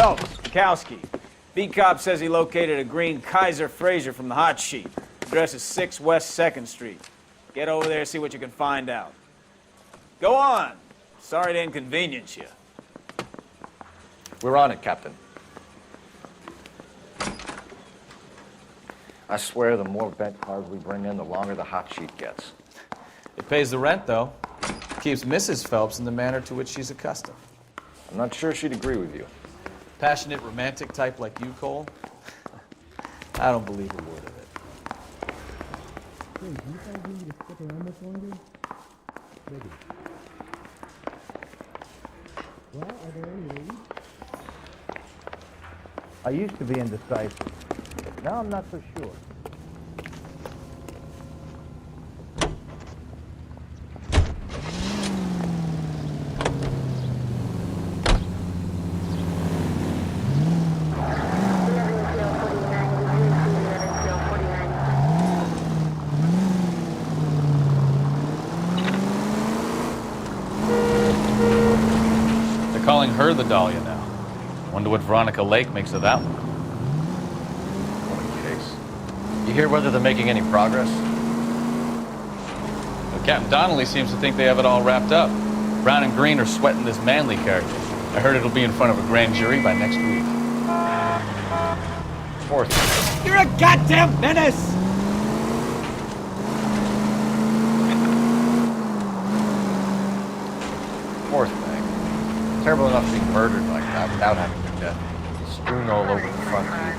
Phelps, Kowski. Beatcop says he located a green Kaiser Fraser from the hot sheet. Address is 6 West 2nd Street. Get over there and see what you can find out. Go on. Sorry to inconvenience you. We're on it, Captain. I swear the more bent cars we bring in, the longer the hot sheet gets. It pays the rent, though. Keeps Mrs. Phelps in the manner to which she's accustomed. I'm not sure she'd agree with you. Passionate, romantic type like you, Cole? I don't believe a word of it. Hey, do you guys need me to stick around much longer? Maybe. Well, are there any leads? I used to be indecisive. Now I'm not so sure. They're calling her the Dahlia now. Wonder what Veronica Lake makes of that one. What a case. You hear whether they're making any progress? Well, Captain Donnelly seems to think they have it all wrapped up. Brown and Green are sweating this Manley character. I heard it'll be in front of a grand jury by next week. Fourth. You're a goddamn menace! Fourth thing. Terrible enough being murdered like that without having their death strewn all over the front seat.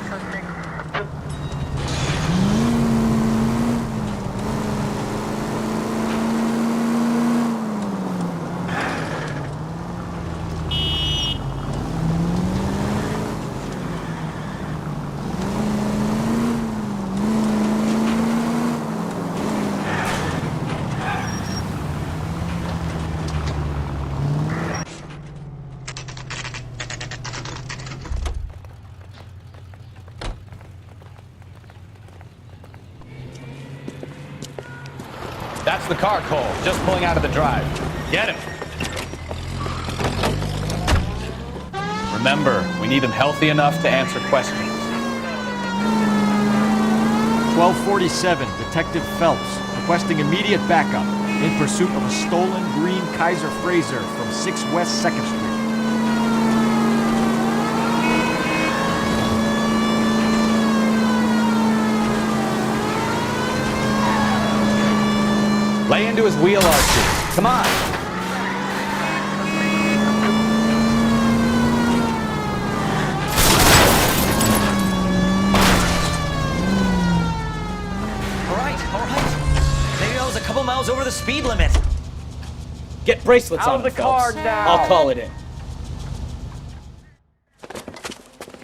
That's the car, Cole. Just pulling out of the drive. Get him. Remember, we need him healthy enough to answer questions. 1247, Detective Phelps, requesting immediate backup in pursuit of a stolen green Kaiser Fraser from 6 West 2nd Street. Lay into his wheel arches. Come on. All right. Maybe I was a couple miles over the speed limit. Get bracelets Out on of the him, Phelps. car now. I'll call it in.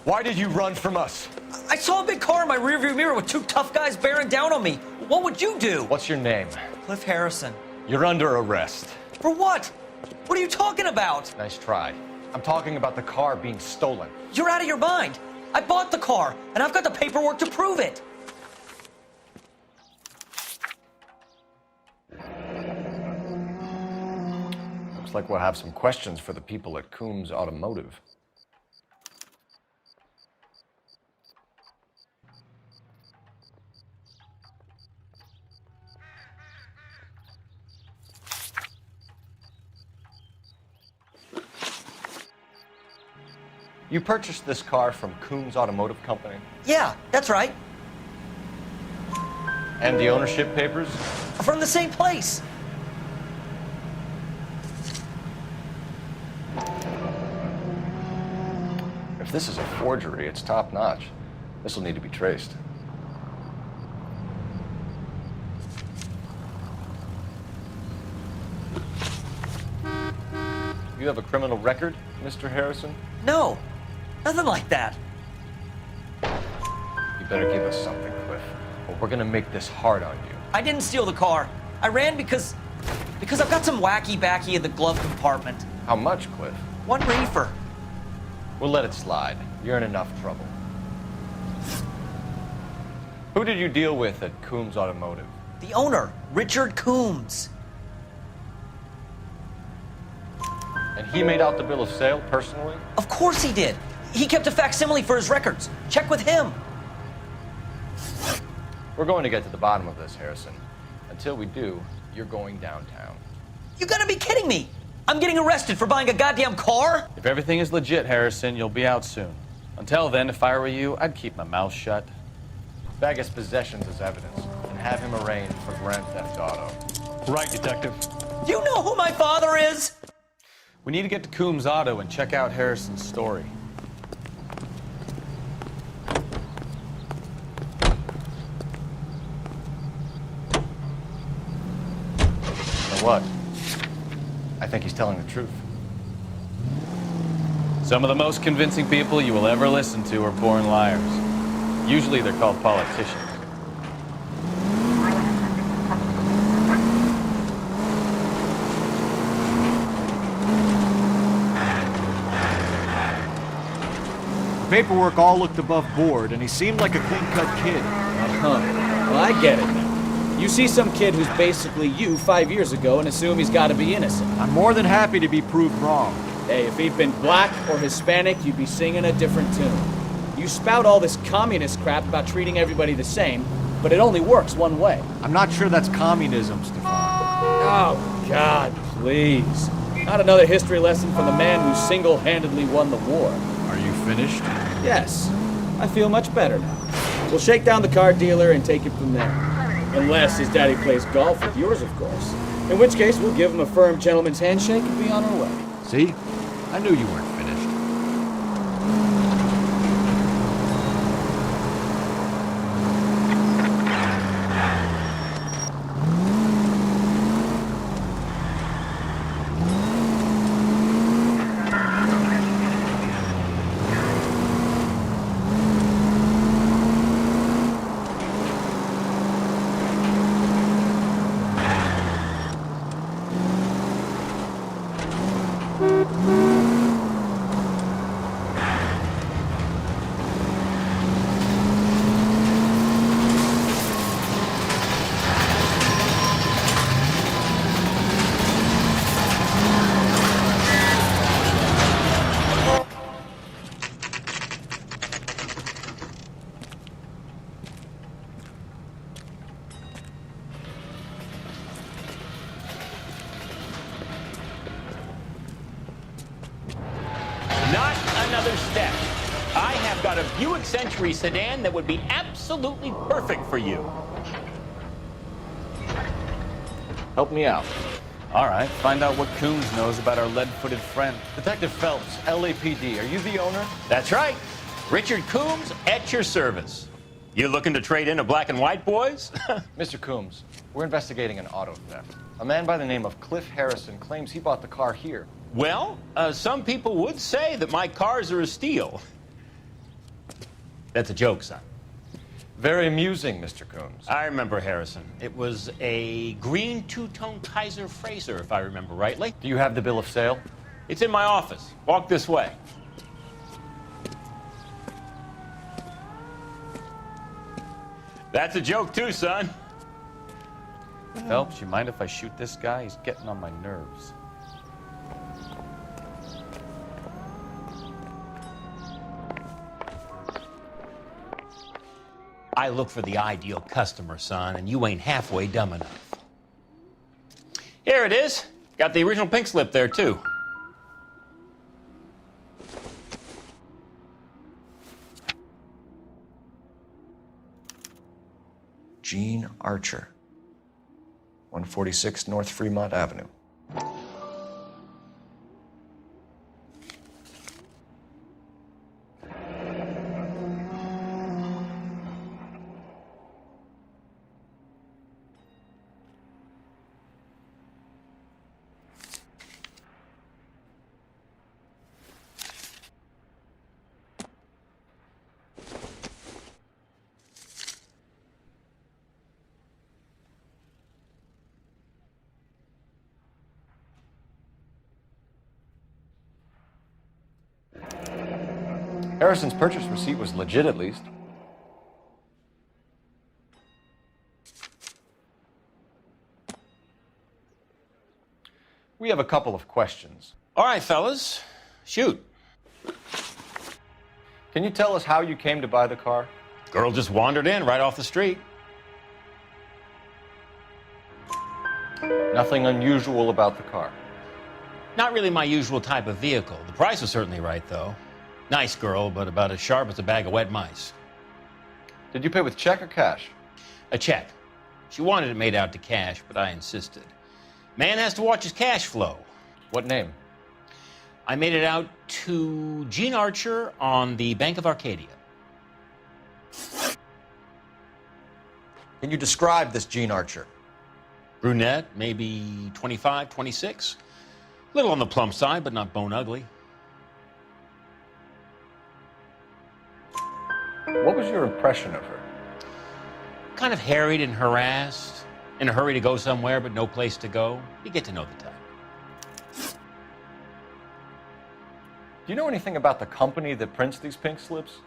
Why did you run from us? I saw a big car in my rearview mirror with two tough guys bearing down on me. What would you do? What's your name? Cliff Harrison. You're under arrest. For what? What are you talking about? Nice try. I'm talking about the car being stolen. You're out of your mind. I bought the car, and I've got the paperwork to prove it. Looks like we'll have some questions for the people at Coombs Automotive. You purchased this car from Coombs Automotive Company? Yeah, that's right. And the ownership papers? From the same place. If this is a forgery, it's top-notch. This will need to be traced. You have a criminal record, Mr. Harrison? No, nothing like that. You better give us something, Cliff, or we're gonna make this hard on you. I didn't steal the car. I ran because I've got some wacky backy in the glove compartment. How much, Cliff? One reefer. We'll let it slide. You're in enough trouble. Who did you deal with at Coombs Automotive? The owner, Richard Coombs. And he made out the bill of sale personally? Of course he did. He kept a facsimile for his records. Check with him. We're going to get to the bottom of this, Harrison. Until we do, you're going downtown. You gotta be kidding me! I'm getting arrested for buying a goddamn car? If everything is legit, Harrison, you'll be out soon. Until then, if I were you, I'd keep my mouth shut. Bag his possessions as evidence and have him arraigned for grand theft auto. Right, Detective. Do you know who my father is? We need to get to Coombs Auto and check out Harrison's story. You know what? I think he's telling the truth. Some of the most convincing people you will ever listen to are born liars. Usually they're called politicians. The paperwork all looked above board, and he seemed like a clean-cut kid. Uh-huh. Well, I get it now. You see some kid who's basically you 5 years ago and assume he's got to be innocent. I'm more than happy to be proved wrong. Hey, if he'd been black or Hispanic, you'd be singing a different tune. You spout all this communist crap about treating everybody the same, but it only works one way. I'm not sure that's communism, Stefan. Oh, God, please. Not another history lesson from the man who single-handedly won the war. Are you finished? Yes, I feel much better now. We'll shake down the car dealer and take it from there. Unless his daddy plays golf with yours, of course. In which case, we'll give him a firm gentleman's handshake and be on our way. See? I knew you weren't finished. Not another step. I have got a Buick Century sedan that would be absolutely perfect for you. Help me out. All right, find out what Coombs knows about our lead-footed friend. Detective Phelps, LAPD, are you the owner? That's right. Richard Coombs at your service. You looking to trade in a black and white, boys? Mr. Coombs, we're investigating an auto theft. A man by the name of Cliff Harrison claims he bought the car here. Well, some people would say that my cars are a steal. That's a joke, son. Very amusing, Mr. Coombs. I remember Harrison. It was a green two-tone Kaiser Frazer, if I remember rightly. Do you have the bill of sale? It's in my office. Walk this way. That's a joke too, son. Phelps, you mind if I shoot this guy? He's getting on my nerves. I look for the ideal customer, son, and you ain't halfway dumb enough. Here it is. Got the original pink slip there, too. Gene Archer, 146 North Fremont Avenue. Harrison's purchase receipt was legit, at least. We have a couple of questions. All right, fellas. Shoot. Can you tell us how you came to buy the car? Girl just wandered in right off the street. Nothing unusual about the car. Not really my usual type of vehicle. The price was certainly right, though. Nice girl, but about as sharp as a bag of wet mice. Did you pay with check or cash? A check. She wanted it made out to cash, but I insisted. Man has to watch his cash flow. What name? I made it out to Gene Archer on the Bank of Arcadia. Can you describe this Gene Archer? Brunette, maybe 25, 26. A little on the plump side, but not bone ugly. What was your impression of her? Kind of harried and harassed, in a hurry to go somewhere, but no place to go. You get to know the type. Do you know anything about the company that prints these pink slips?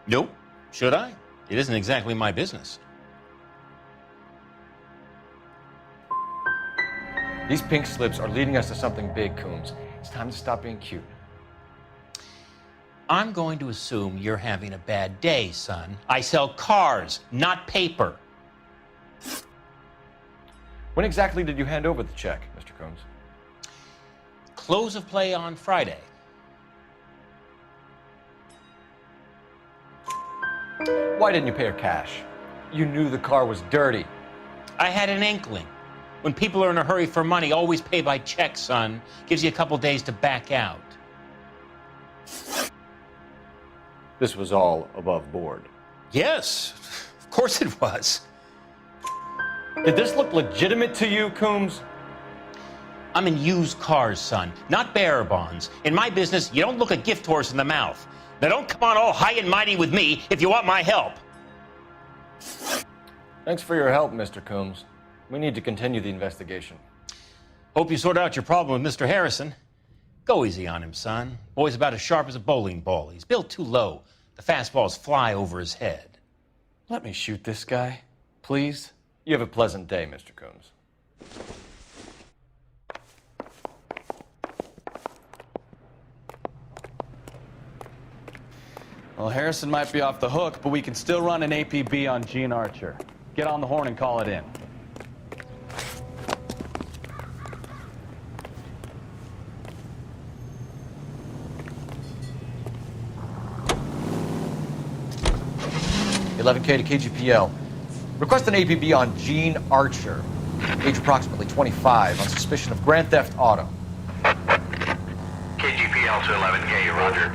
Nope. Should I? It isn't exactly my business. These pink slips are leading us to something big, Coombs. It's time to stop being cute. I'm going to assume you're having a bad day, son. I sell cars, not paper. When exactly did you hand over the check, Mr. Coombs? Close of play on Friday. Why didn't you pay her cash? You knew the car was dirty. I had an inkling. When people are in a hurry for money, always pay by check, son. Gives you a couple days to back out. This was all above board. Yes, of course it was. Did this look legitimate to you, Coombs? I'm in used cars, son, not bearer bonds. In my business, you don't look a gift horse in the mouth. Now don't come on all high and mighty with me if you want my help. Thanks for your help, Mr. Coombs. We need to continue the investigation. Hope you sort out your problem with Mr. Harrison. Go easy on him, son. Boy's about as sharp as a bowling ball. He's built too low. The fastballs fly over his head. Let me shoot this guy, please. You have a pleasant day, Mr. Coombs. Well, Harrison might be off the hook, but we can still run an APB on Gene Archer. Get on the horn and call it in. $11K to KGPL. Request an APB on Gene Archer, age approximately 25, on suspicion of grand theft auto. KGPL to 11K, roger.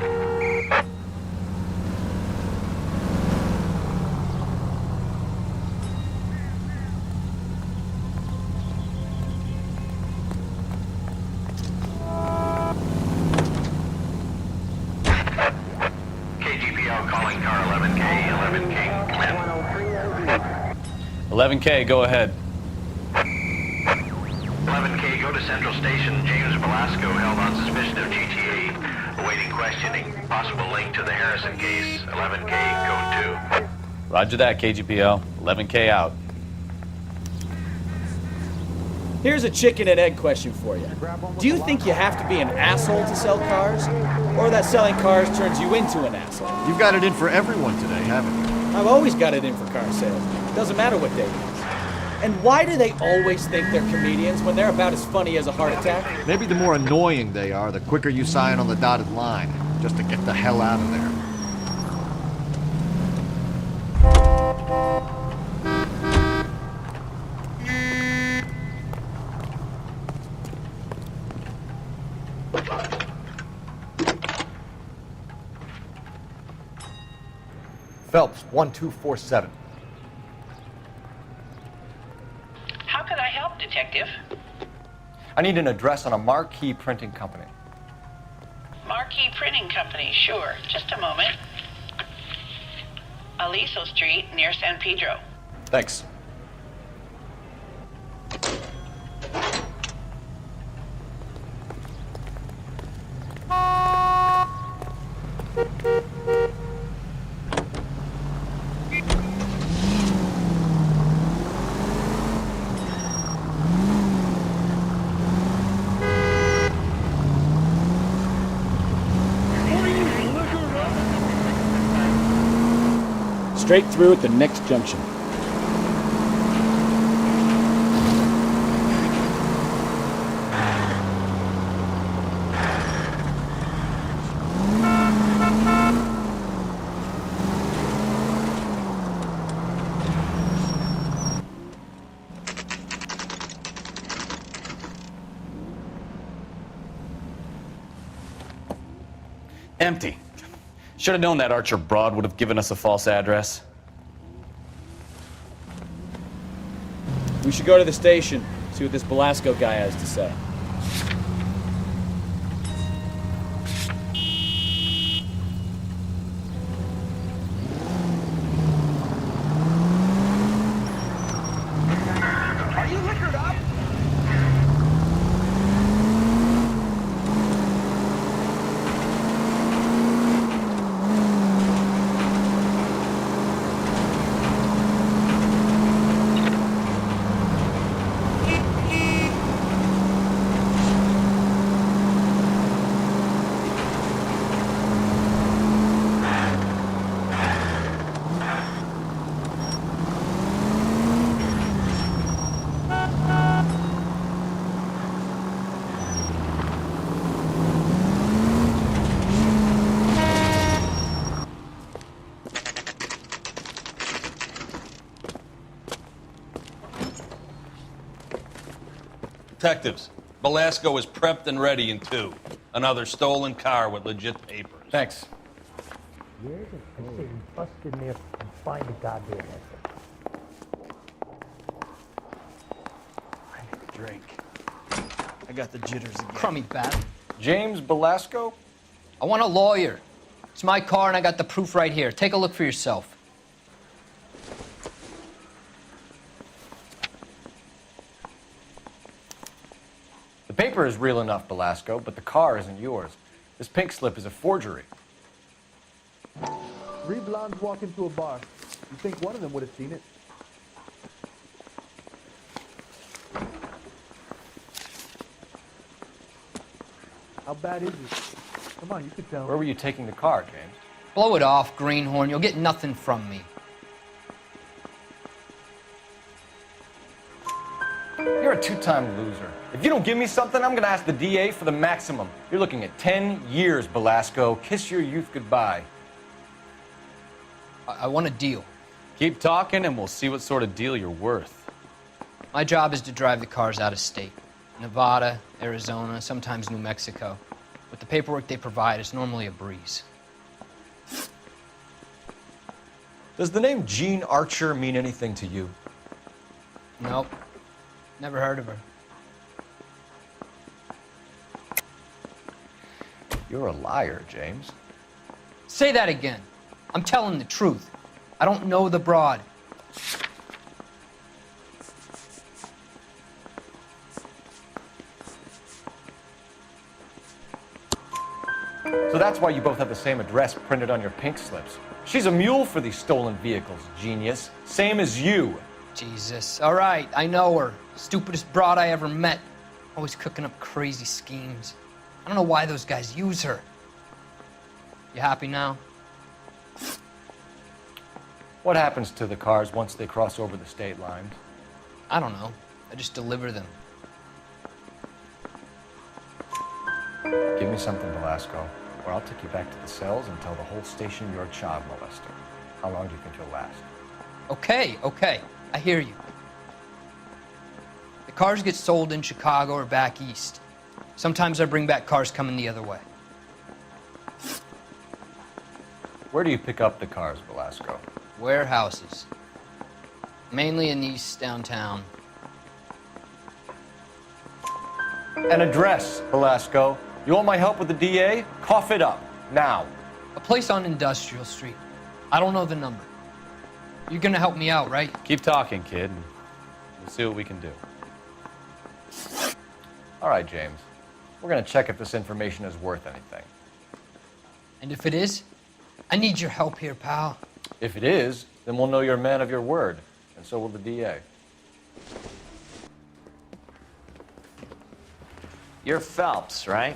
KGPL calling car 11K, 11K, clear. 11K, go ahead. 11K, go to Central Station. James Velasco held on suspicion of GTA. Awaiting questioning. Possible link to the Harrison case. 11K, code 2. Roger that, KGPL. 11K out. Here's a chicken and egg question for you. Do you think you have to be an asshole to sell cars? Or that selling cars turns you into an asshole? You've got it in for everyone today, haven't you? I've always got it in for car sales. Doesn't matter what day it is. And why do they always think they're comedians when they're about as funny as a heart attack? Maybe the more annoying they are, the quicker you sign on the dotted line, just to get the hell out of there. Phelps, 1247. How can I help, Detective? I need an address on a marquee printing company. Marquee Printing Company, sure. Just a moment. Aliso Street, near San Pedro. Thanks. Straight through at the next junction. Empty. Should have known that Archer broad would have given us a false address. We should go to the station, see what this Belasco guy has to say. Are you liquored up? Detectives, Belasco is prepped and ready in 2. Another stolen car with legit papers. Thanks. Yeah, I say we bust in there and find the goddamn answer. I need a drink. I got the jitters again. Crummy bat. James Belasco? I want a lawyer. It's my car and I got the proof right here. Take a look for yourself. The paper is real enough, Belasco, but the car isn't yours. This pink slip is a forgery. 3 blondes walk into a bar. You think one of them would have seen it? How bad is it? Come on, you could tell. Where were you taking the car, James? Blow it off, greenhorn. You'll get nothing from me. You're a 2-time loser. If you don't give me something, I'm gonna ask the DA for the maximum. You're looking at 10 years, Belasco. Kiss your youth goodbye. I want a deal. Keep talking and we'll see what sort of deal you're worth. My job is to drive the cars out of state. Nevada, Arizona, sometimes New Mexico. With the paperwork they provide, it's normally a breeze. Does the name Jean Archer mean anything to you? Nope. Never heard of her. You're a liar, James. Say that again. I'm telling the truth. I don't know the broad. So that's why you both have the same address printed on your pink slips. She's a mule for these stolen vehicles, genius. Same as you. Jesus. All right, I know her. Stupidest broad I ever met. Always cooking up crazy schemes. I don't know why those guys use her. You happy now? What happens to the cars once they cross over the state lines? I don't know. I just deliver them. Give me something, Belasco, or I'll take you back to the cells and tell the whole station you're a child molester. How long do you think you'll last? Okay. I hear you. The cars get sold in Chicago or back east. Sometimes I bring back cars coming the other way. Where do you pick up the cars, Belasco? Warehouses. Mainly in East downtown. An address, Belasco. You want my help with the DA? Cough it up, now. A place on Industrial Street. I don't know the number. You're gonna help me out, right? Keep talking, kid, and we'll see what we can do. All right, James. We're gonna check if this information is worth anything. And if it is, I need your help here, pal. If it is, then we'll know you're a man of your word, and so will the DA. You're Phelps, right?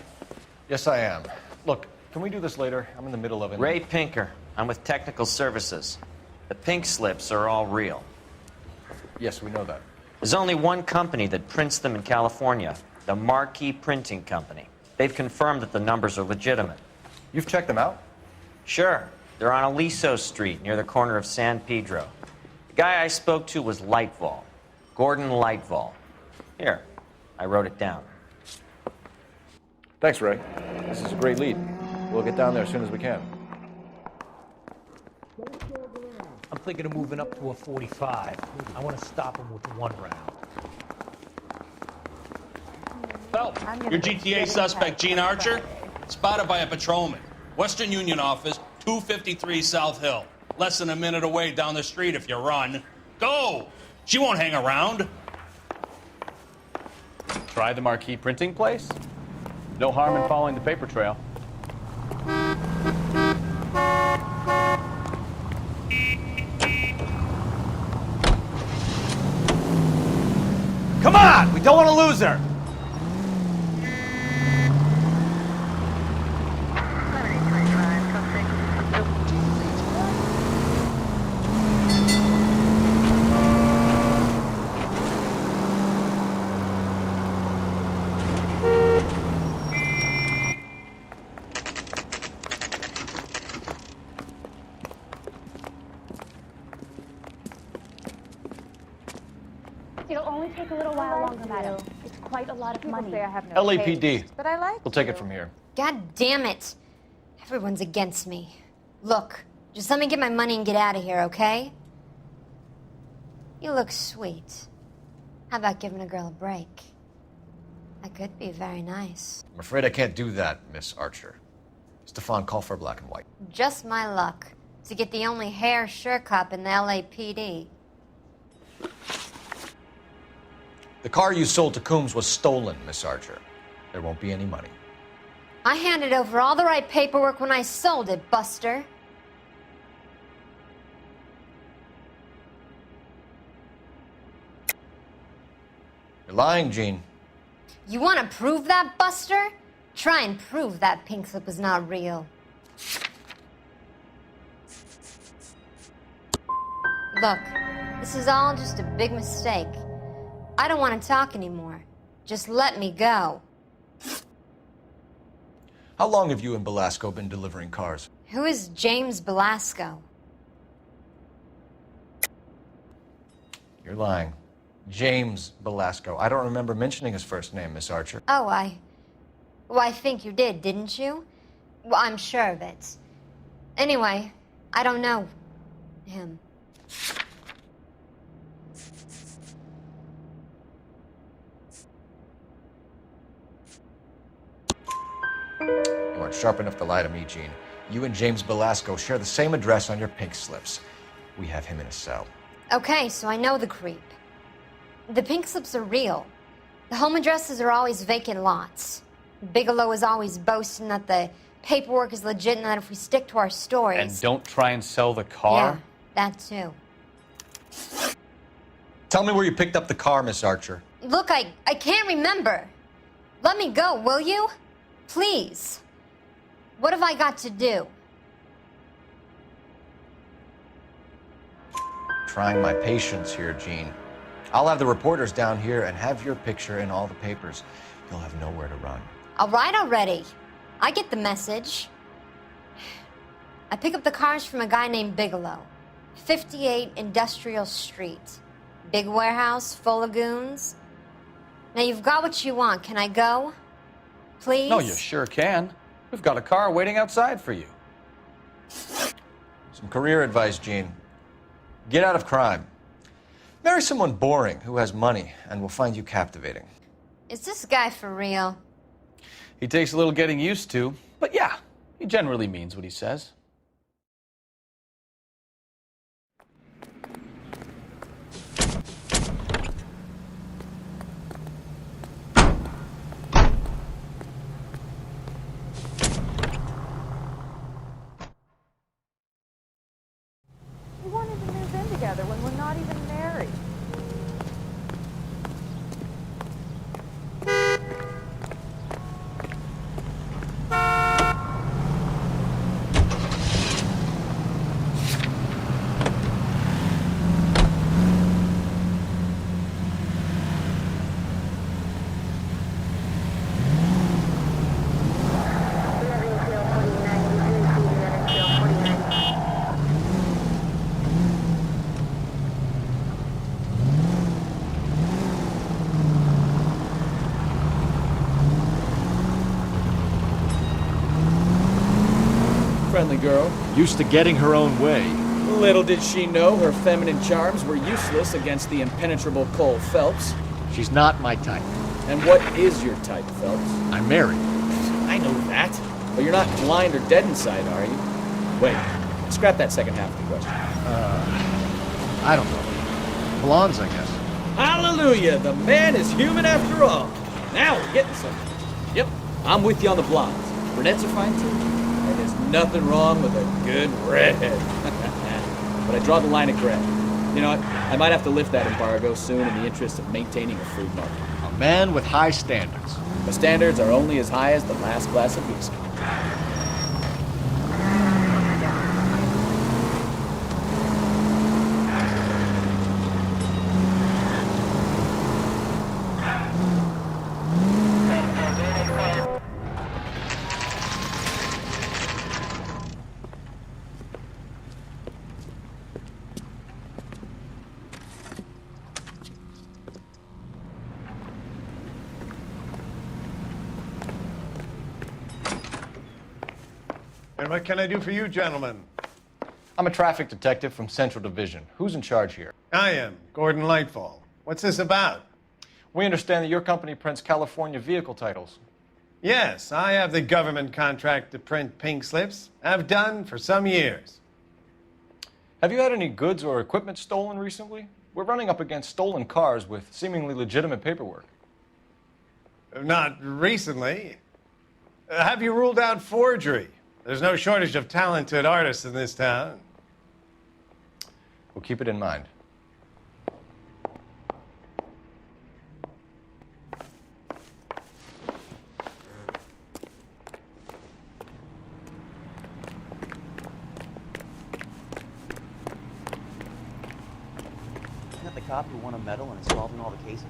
Yes, I am. Look, can we do this later? I'm in the middle of it. Ray Pinker. I'm with Technical Services. The pink slips are all real. Yes, we know that. There's only one company that prints them in California, the Marquee Printing Company. They've confirmed that the numbers are legitimate. You've checked them out? Sure. They're on Aliso Street, near the corner of San Pedro. The guy I spoke to was Lightval. Gordon Lightval. Here, I wrote it down. Thanks, Ray. This is a great lead. We'll get down there as soon as we can. I'm thinking of moving up to a 45. I want to stop him with one round. Phelps, your GTA suspect, Gene Archer, spotted by a patrolman. Western Union office, 253 South Hill. Less than a minute away down the street if you run. Go! She won't hang around. Try the Marquee printing place? No harm in following the paper trail. Come on! We don't want to lose her! It'll only take a little while longer, madam. It's quite a lot of money. Say I have no LAPD. taste, but I like We'll take it from here. God damn it. Everyone's against me. Look, just let me get my money and get out of here, okay? You look sweet. How about giving a girl a break? That could be very nice. I'm afraid I can't do that, Miss Archer. Stefan, call for black and white. Just my luck to get the only hair sure cop in the LAPD. The car you sold to Coombs was stolen, Miss Archer. There won't be any money. I handed over all the right paperwork when I sold it, Buster. You're lying, Gene. You want to prove that, Buster? Try and prove that pink slip is not real. Look, this is all just a big mistake. I don't want to talk anymore. Just let me go. How long have you and Belasco been delivering cars? Who is James Belasco? You're lying. James Belasco. I don't remember mentioning his first name, Miss Archer. Oh, I think you did, didn't you? Well, I'm sure of it. Anyway, I don't know him. You aren't sharp enough to lie to me, Gene. You and James Belasco share the same address on your pink slips. We have him in a cell. Okay, so I know the creep. The pink slips are real. The home addresses are always vacant lots. Bigelow is always boasting that the paperwork is legit and that if we stick to our stories... And don't try and sell the car? Yeah, that too. Tell me where you picked up the car, Miss Archer. Look, I can't remember. Let me go, will you? Please. What have I got to do? Trying my patience here, Gene. I'll have the reporters down here and have your picture in all the papers. You'll have nowhere to run. All right already. I get the message. I pick up the cars from a guy named Bigelow. 58 Industrial Street. Big warehouse, full of goons. Now you've got what you want. Can I go? Please? No, you sure can. We've got a car waiting outside for you. Some career advice, Gene. Get out of crime. Marry someone boring who has money and will find you captivating. Is this guy for real? He takes a little getting used to, but yeah, he generally means what he says. We wanted to move in together when we're not even married. girl. Used to getting her own way. Little did she know her feminine charms were useless against the impenetrable Cole Phelps. She's not my type. And what is your type, Phelps? I'm married. I know that. But you're not blind or dead inside, are you? Wait, scrap that second half of the question. I don't know. Blondes, I guess. Hallelujah! The man is human after all. Now we're getting something. Yep, I'm with you on the blondes. Brunettes are fine too. And there's nothing wrong with a good redhead. But I draw the line at gray. You know what? I might have to lift that embargo soon in the interest of maintaining a food market. A man with high standards. The standards are only as high as the last glass of whiskey. And what can I do for you, gentlemen? I'm a traffic detective from Central Division. Who's in charge here? I am, Gordon Lightfall. What's this about? We understand that your company prints California vehicle titles. Yes, I have the government contract to print pink slips. I've done for some years. Have you had any goods or equipment stolen recently? We're running up against stolen cars with seemingly legitimate paperwork. Not recently. Have you ruled out forgery? There's no shortage of talented artists in this town. We'll keep it in mind. Isn't that the cop who won a medal and is solving all the cases?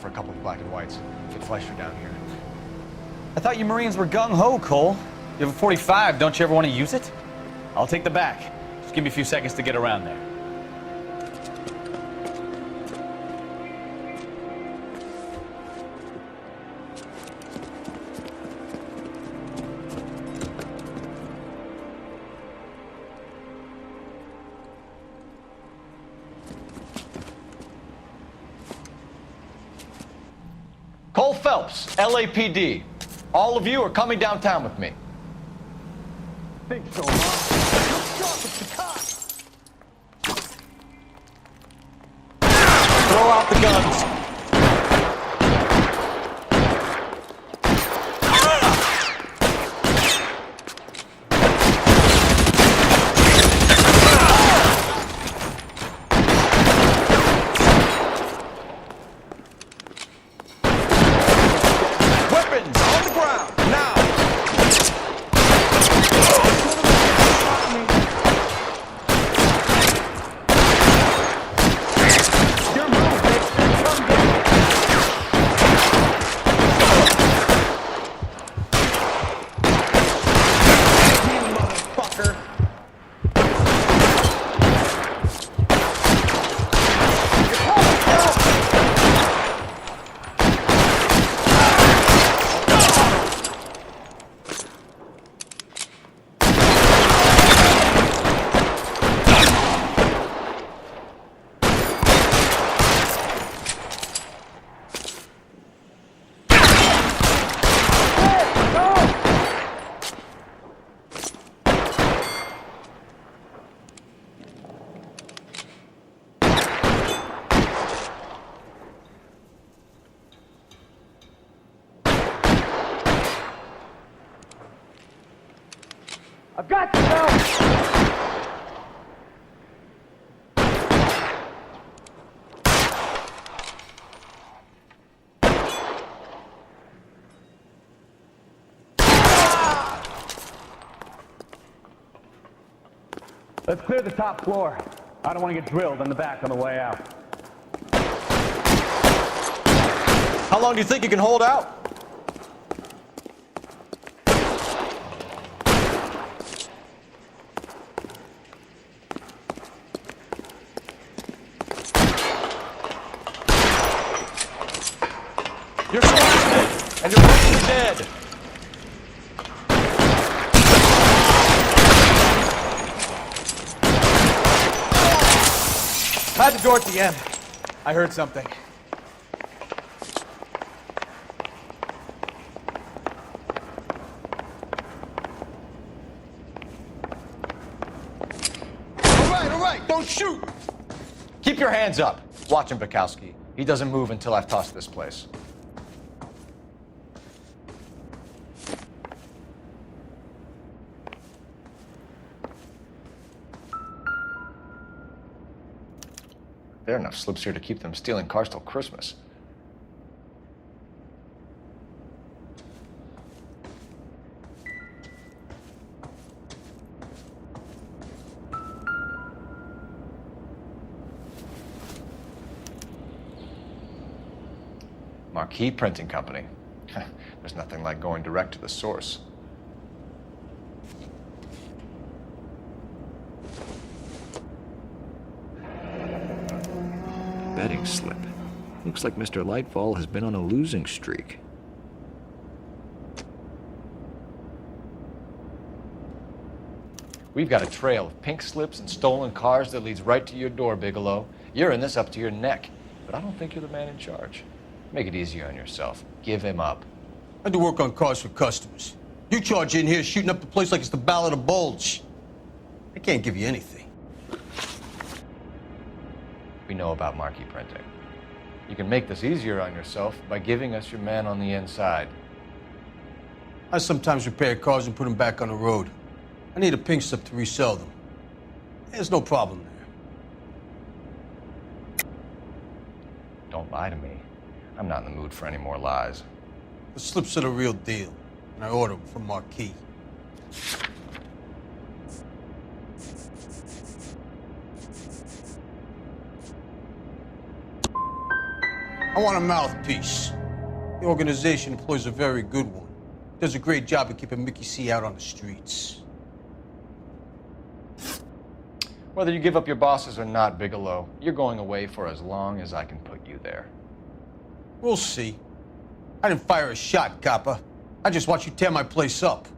For a couple of black and whites. Get Fleischer down here. I thought you Marines were gung-ho, Cole. You have a 45, don't you ever want to use it? I'll take the back. Just give me a few seconds to get around there. Cole Phelps, LAPD. All of you are coming downtown with me. Think so, Mom. Let's drop it, the cops. Throw out the guns. Weapons on the ground, now! got yourself! Let's clear the top floor. I don't want to get drilled in the back on the way out. How long do you think you can hold out? You're surrounded, and your person is dead. Hide the door at the end. I heard something. All right, don't shoot! Keep your hands up. Watch him, Bukowski. He doesn't move until I've tossed this place. There are enough slips here to keep them stealing cars till Christmas. Marquee Printing Company. There's nothing like going direct to the source. Betting slip. Looks like Mr. Lightfall has been on a losing streak. We've got a trail of pink slips and stolen cars that leads right to your door, Bigelow. You're in this up to your neck, but I don't think you're the man in charge. Make it easier on yourself. Give him up. I do work on cars for customers. You charge in here shooting up the place like it's the Ballad of Bulge. I can't give you anything. We know about Marquee Printing. You can make this easier on yourself by giving us your man on the inside. I sometimes repair cars and put them back on the road. I need a pink slip to resell them. There's no problem there. Don't lie to me. I'm not in the mood for any more lies. The slips are the real deal, and I order them from Marquee. I want a mouthpiece. The organization employs a very good one. Does a great job of keeping Mickey C out on the streets. Whether you give up your bosses or not, Bigelow, you're going away for as long as I can put you there. We'll see. I didn't fire a shot, copper. I just watched you tear my place up.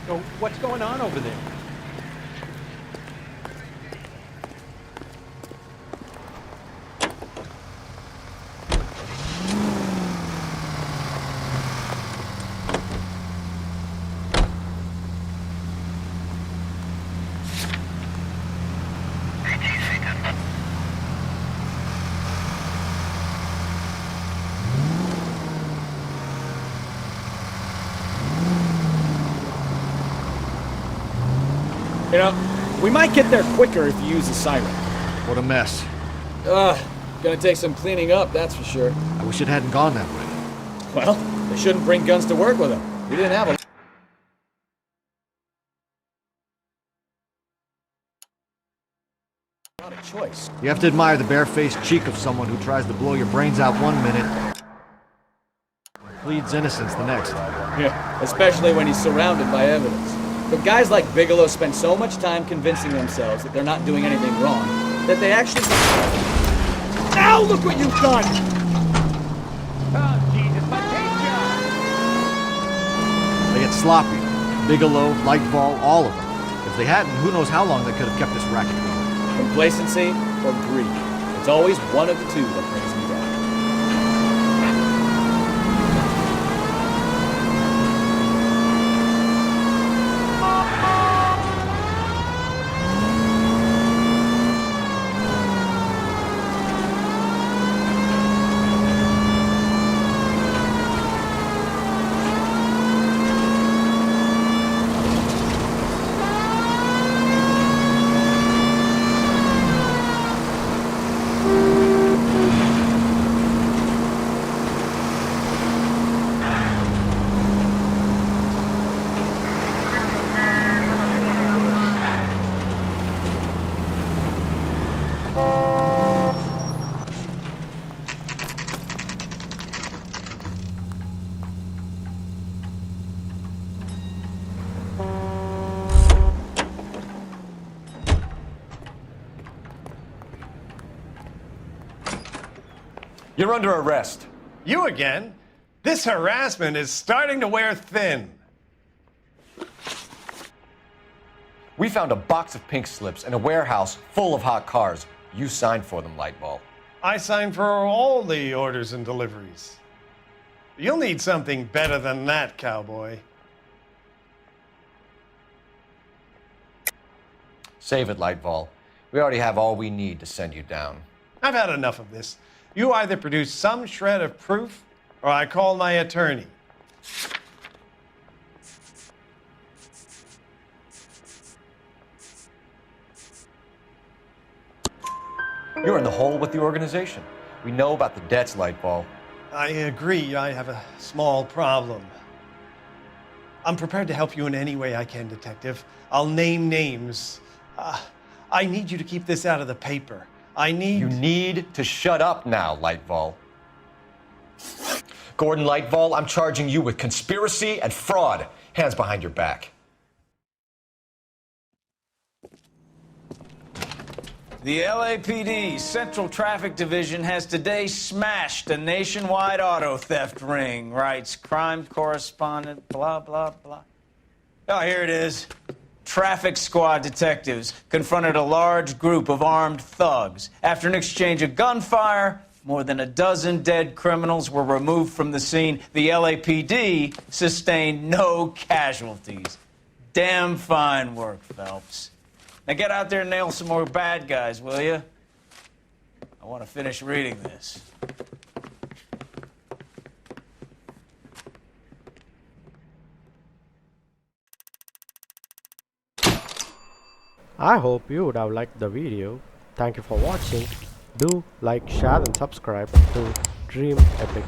So, what's going on over there? You know, we might get there quicker if you use the siren. What a mess. Gonna take some cleaning up, that's for sure. I wish it hadn't gone that way. Well, they shouldn't bring guns to work with them. We didn't have a lot of choice. You have to admire the barefaced cheek of someone who tries to blow your brains out one minute, pleads innocence the next. Yeah, especially when he's surrounded by evidence. But guys like Bigelow spend so much time convincing themselves that they're not doing anything wrong, that they actually... Now look what you've done! Oh, Jesus, my Sloppy, Bigelow, Lightball, all of them. If they hadn't, who knows how long they could have kept this racket going. Complacency or greed. It's always one of the two that brings me down. You're under arrest. You again? This harassment is starting to wear thin. We found a box of pink slips in a warehouse full of hot cars. You signed for them, Lightball. I signed for all the orders and deliveries. You'll need something better than that, cowboy. Save it, Lightball. We already have all we need to send you down. I've had enough of this. You either produce some shred of proof, or I call my attorney. You're in the hole with the organization. We know about the debts, Lightball. I agree, I have a small problem. I'm prepared to help you in any way I can, Detective. I'll name names. I need you to keep this out of the paper. You need to shut up now, Lightball. Gordon Lightball, I'm charging you with conspiracy and fraud. Hands behind your back. The LAPD Central Traffic Division has today smashed a nationwide auto theft ring, writes crime correspondent, blah, blah, blah. Oh, here it is. Traffic squad detectives confronted a large group of armed thugs. After an exchange of gunfire, more than a dozen dead criminals were removed from the scene. The LAPD sustained no casualties. Damn fine work, Phelps. Now get out there and nail some more bad guys, will you? I want to finish reading this. I hope you would have liked the video. Thank you for watching. Do like, share and subscribe to DreamEpic.